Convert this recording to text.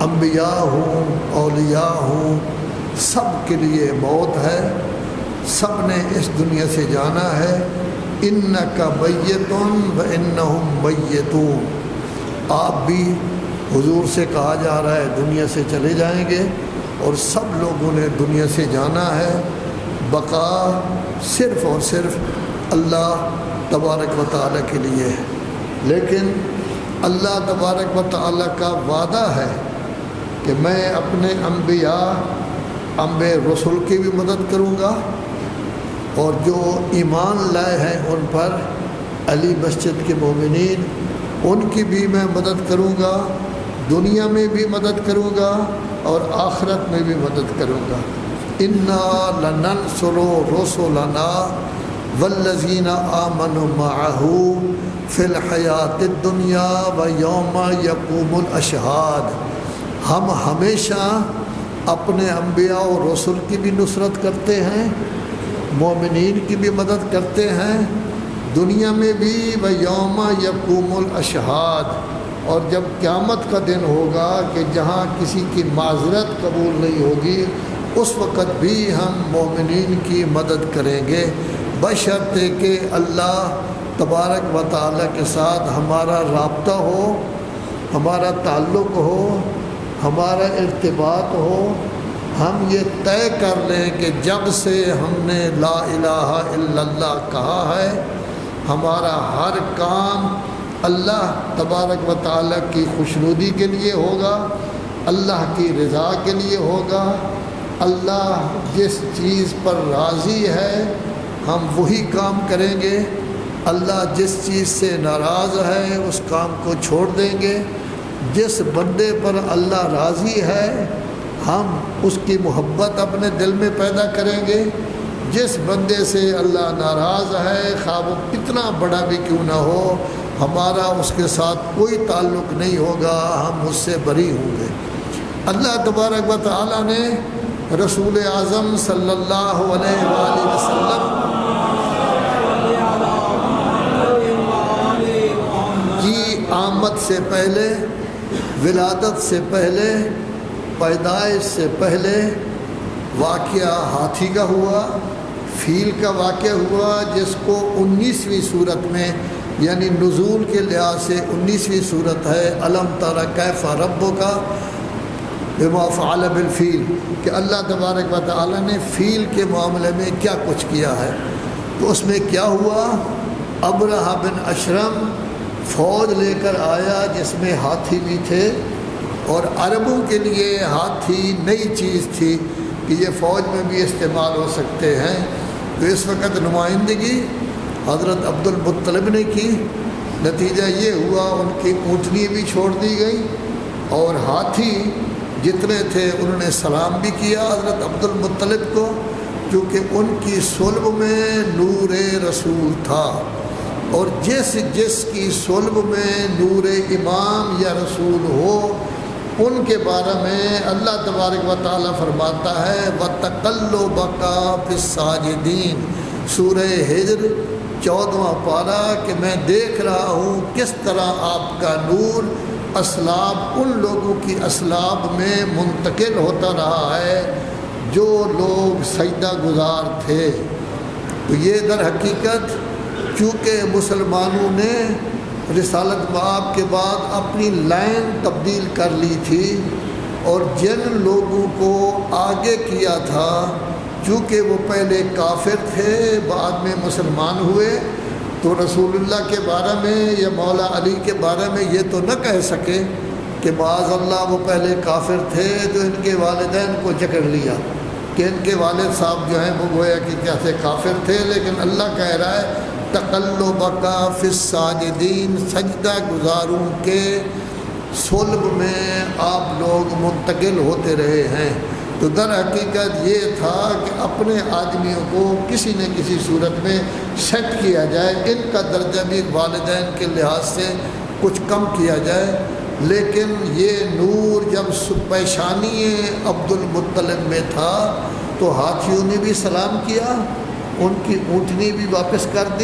انبیاء ہوں، اولیاء ہوں، سب کے لیے موت ہے، سب نے اس دنیا سے جانا ہے۔ انک میت وانہم میتون، آپ بھی حضور سے کہا جا رہا ہے دنیا سے چلے جائیں گے، اور سب لوگوں نے دنیا سے جانا ہے۔ بقا صرف اور صرف اللہ تبارک و تعالیٰ کے لیے ہے، لیکن اللہ تبارک و تعالیٰ کا وعدہ ہے کہ میں اپنے انبیاء رسول کی بھی مدد کروں گا، اور جو ایمان لائے ہیں ان پر، علی مسجد کے مومنین، ان کی بھی میں مدد کروں گا، دنیا میں بھی مدد کروں گا اور آخرت میں بھی مدد کروں گا۔ انا لننصر رسلنا والذین آمنوا معہ فی الحیاۃ الدنیا ویوم یقوم الاشہاد، ہم ہمیشہ اپنے انبیاء و رسل کی بھی نصرت کرتے ہیں، مومنین کی بھی مدد کرتے ہیں، دنیا میں بھی، ویوم یقوم الاشہاد، اور جب قیامت کا دن ہوگا کہ جہاں کسی کی معذرت قبول نہیں ہوگی، اس وقت بھی ہم مومنین کی مدد کریں گے، بشرطے کہ اللہ تبارک و تعالیٰ کے ساتھ ہمارا رابطہ ہو، ہمارا تعلق ہو، ہمارا ارتباط ہو، ہم یہ طے کر لیں کہ جب سے ہم نے لا الہ الا اللہ کہا ہے، ہمارا ہر کام اللہ تبارک و تعالیٰ کی خوشنودی کے لیے ہوگا، اللہ کی رضا کے لیے ہوگا، اللہ جس چیز پر راضی ہے ہم وہی کام کریں گے، اللہ جس چیز سے ناراض ہے اس کام کو چھوڑ دیں گے، جس بندے پر اللہ راضی ہے ہم اس کی محبت اپنے دل میں پیدا کریں گے، جس بندے سے اللہ ناراض ہے خواہ وہ کتنا بڑا بھی کیوں نہ ہو، ہمارا اس کے ساتھ کوئی تعلق نہیں ہوگا، ہم اس سے بری ہوں گے۔ اللہ تبارک و تعالیٰ نے رسول اعظم صلی اللہ علیہ وآلہ وسلم کی آمد سے پہلے، ولادت سے پہلے، پیدائش سے پہلے واقعہ ہاتھی کا ہوا، فیل کا واقعہ ہوا، جس کو 19ویں صورت میں، یعنی نزول کے لحاظ سے 19ویں صورت ہے، الم تر کیف ربک بما فعل بالفیل، کہ اللہ تبارک و تعالیٰ نے فیل کے معاملے میں کیا کچھ کیا ہے۔ تو اس میں کیا ہوا، ابرہہ بن اشرم فوج لے کر آیا جس میں ہاتھی بھی تھے، اور عربوں کے لیے ہاتھی نئی چیز تھی کہ یہ فوج میں بھی استعمال ہو سکتے ہیں۔ تو اس وقت نمائندگی حضرت عبد المطلب نے کی، نتیجہ یہ ہوا ان کی اونٹنی بھی چھوڑ دی گئی، اور ہاتھی جتنے تھے انہوں نے سلام بھی کیا حضرت عبد المطلب کو، کیونکہ ان کی صلب میں نور رسول تھا، اور جس کی صلب میں نور امام یا رسول ہو ان کے بارے میں اللہ تبارک و تعالیٰ فرماتا ہے وَتَقَلُّبَكَ فِي السَّاجِدِينَ، سورہ ہجر 14واں پارہ، کہ میں دیکھ رہا ہوں کس طرح آپ کا نور اسلاب ان لوگوں کی اسلاب میں منتقل ہوتا رہا ہے جو لوگ سجدہ گزار تھے۔ تو یہ در حقیقت چونکہ مسلمانوں نے رسالت مآب کے بعد اپنی لائن تبدیل کر لی تھی، اور جن لوگوں کو آگے کیا تھا چونکہ وہ پہلے کافر تھے بعد میں مسلمان ہوئے، تو رسول اللہ کے بارے میں یا مولا علی کے بارے میں یہ تو نہ کہہ سکے کہ معاذ اللہ وہ پہلے کافر تھے تو ان کے والدین کو جکڑ لیا، کہ ان کے والد صاحب جو ہیں وہ گویا کہ کیسے کافر تھے، لیکن اللہ کہہ رہا ہے تقلبک فی الساجدین، سجدہ گزاروں کے صلب میں آپ لوگ منتقل ہوتے رہے ہیں۔ تو در حقیقت یہ تھا کہ اپنے آدمیوں کو کسی نہ کسی صورت میں سیٹ کیا جائے، ان کا درجہ بھی والدین کے لحاظ سے کچھ کم کیا جائے، لیکن یہ نور جب پیشانی عبد المطلب میں تھا تو ہاتھیوں نے بھی سلام کیا، ان کی اونٹنی بھی واپس کر دی،